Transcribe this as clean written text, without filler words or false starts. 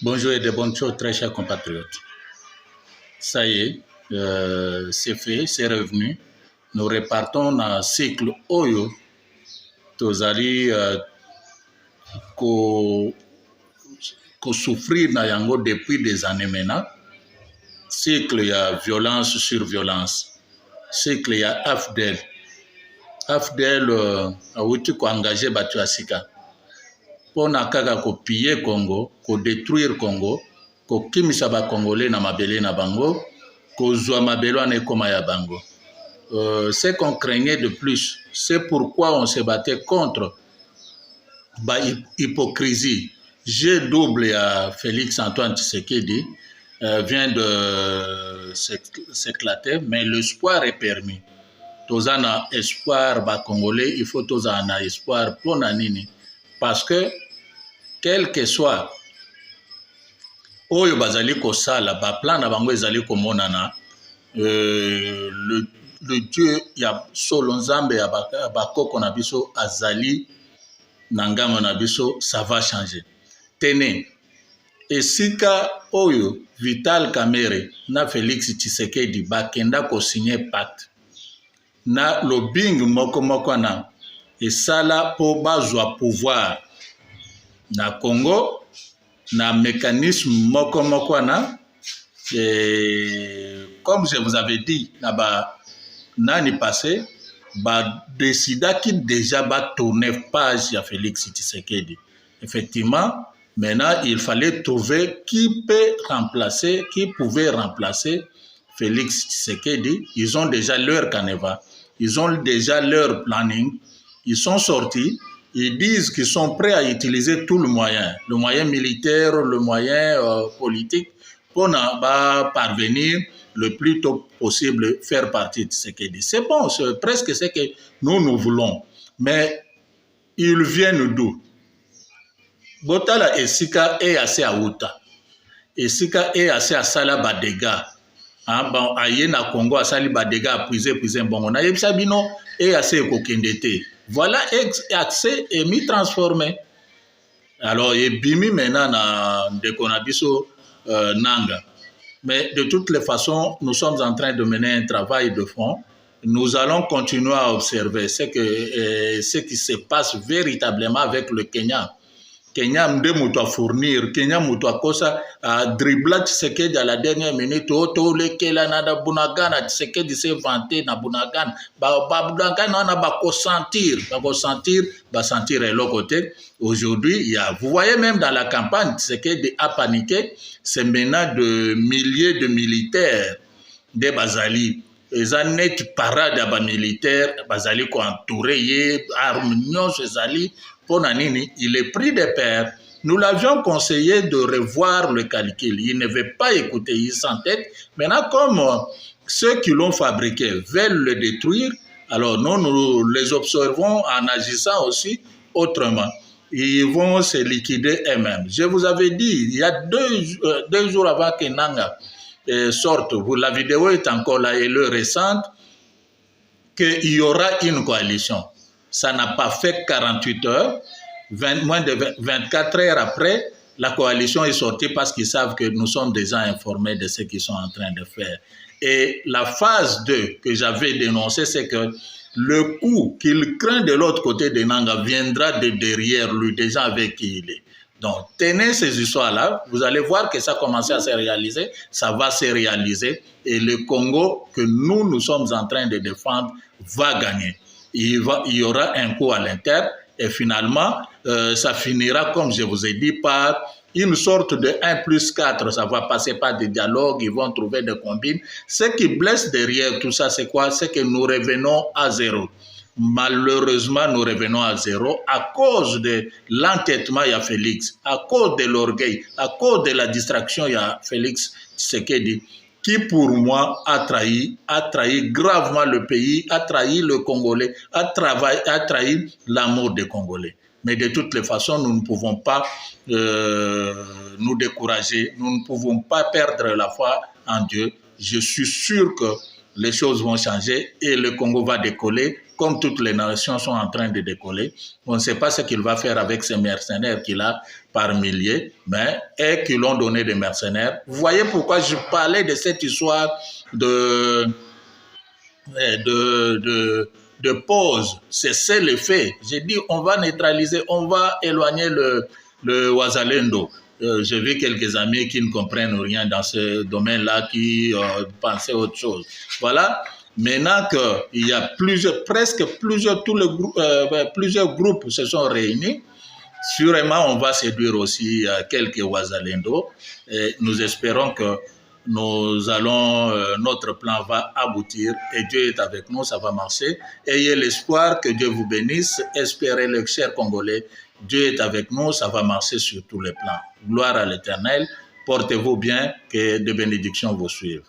Bonjour et de bonnes choses, très chers compatriotes. Ça y est, c'est fait, c'est revenu. Nous repartons dans un cycle Oyo. Tozali ko souffrir na yango depuis des années maintenant. Cycle, il y a violence sur violence. Cycle, il y a AFDEL. AFDEL a outi ko engagé batu asika. Pona kaka ko piller Congo, ko détruire Congo, ko kimisa ba Congolais na mabele na bango, ko zwa mabelo na ekoma ya bango. Ce qu'on craignait de plus, c'est pourquoi on se battait contre l'hypocrisie. J'ai double à Félix Antoine Tshisekedi, vient de s'éclater, mais l'espoir est permis. Tozana espoir ba Congolais, il faut tozana espoir pour nanini. Parce que, quel que soit, oyo bazali ko sala, ba plan na bango ezali ko monana, le Dieu ya solo nzambe ya bakoko na biso azali nangama na biso, ça va changer. Tenez, esika oyo Vital Kamerhe na Félix Tshisekedi bakenda ko signer pacte na lobbying moko na esala po bazwa pouvoir na Congo na mécanisme moko na comme je vous avais dit na ba nani passé ba décida qui déjà ba tourner page à Félix Tshisekedi. Effectivement, maintenant il fallait trouver qui pouvait remplacer Félix Tshisekedi. Ils ont déjà leur canevas, ils ont déjà leur planning, ils sont sortis, ils disent qu'ils sont prêts à utiliser tout le moyen militaire, le moyen politique pour parvenir le plus tôt possible faire partie de Tshisekedi. C'est bon, c'est presque ce que nous voulons. Mais ils viennent d'où? Botala esika est assez à Outa. Esika est assez à Sala Badega. Bon, aye na Congo a sali Badega a puiser bon. Na yebisa bino est assez kokendete. Voilà accès et mi transformé. Alors et bimi maintenant na dekonabiso nanga. Mais de toutes les façons, nous sommes en train de mener un travail de fond. Nous allons continuer à observer ce qui se passe véritablement avec le Kenya. Kenya mde mutu a fournir, Kenya mutu a kosa a dribbler Tshisekedi à la dernière minute, oto lekela na da Bunagana, Tshisekedi s'est vanté na Bunagana, Bunagana na ba sentir et l'autre côté. Aujourd'hui, vous voyez même dans la campagne, Tshisekedi a paniqué, c'est maintenant de milliers de militaires de Bazali. Les années parade à militaires, Bazali ko entouré, armes Zali. Il est pris de père. Nous l'avions conseillé de revoir le calcul. Il ne veut pas écouter, il s'entête. Maintenant, comme ceux qui l'ont fabriqué veulent le détruire, alors nous les observons en agissant aussi autrement. Ils vont se liquider eux-mêmes. Je vous avais dit, il y a deux jours avant que Nanga sorte, la vidéo est encore là, elle est récente, qu'il y aura une coalition. Ça n'a pas fait 48 heures, moins de 24 heures après, la coalition est sortie parce qu'ils savent que nous sommes déjà informés de ce qu'ils sont en train de faire. Et la phase 2 que j'avais dénoncée, c'est que le coup qu'il craint de l'autre côté de Nanga viendra de derrière lui, déjà avec qui il est. Donc, tenez ces histoires-là, vous allez voir que ça a commencé à se réaliser, ça va se réaliser, et le Congo que nous sommes en train de défendre va gagner. Il y aura un coup à l'interne et finalement, ça finira, comme je vous ai dit, par une sorte de 1+4. Ça va passer par des dialogues, ils vont trouver des combines. Ce qui blesse derrière tout ça, c'est quoi? C'est que nous revenons à zéro. Malheureusement, nous revenons à zéro à cause de l'entêtement, il y a Félix, à cause de l'orgueil, à cause de la distraction, il y a Félix Tshisekedi, qui pour moi a trahi gravement le pays, a trahi le Congolais, a trahi l'amour des Congolais. Mais de toutes les façons, nous ne pouvons pas nous décourager, nous ne pouvons pas perdre la foi en Dieu. Je suis sûr que les choses vont changer et le Congo va décoller comme toutes les nations sont en train de décoller, on ne sait pas ce qu'il va faire avec ces mercenaires qu'il a par milliers, et qui l'ont donné des mercenaires. Vous voyez pourquoi je parlais de cette histoire de pause, cesser le fait. J'ai dit, on va neutraliser, on va éloigner le Ouazalendo. J'ai vu quelques amis qui ne comprennent rien dans ce domaine-là, qui pensaient autre chose. Voilà. Maintenant qu'il y a plusieurs groupes se sont réunis, sûrement on va séduire aussi quelques Ouazalendo. Et nous espérons que notre plan va aboutir et Dieu est avec nous, ça va marcher. Ayez l'espoir, que Dieu vous bénisse. Espérez-le, chers Congolais. Dieu est avec nous, ça va marcher sur tous les plans. Gloire à l'Éternel. Portez-vous bien, que de bénédictions vous suivent.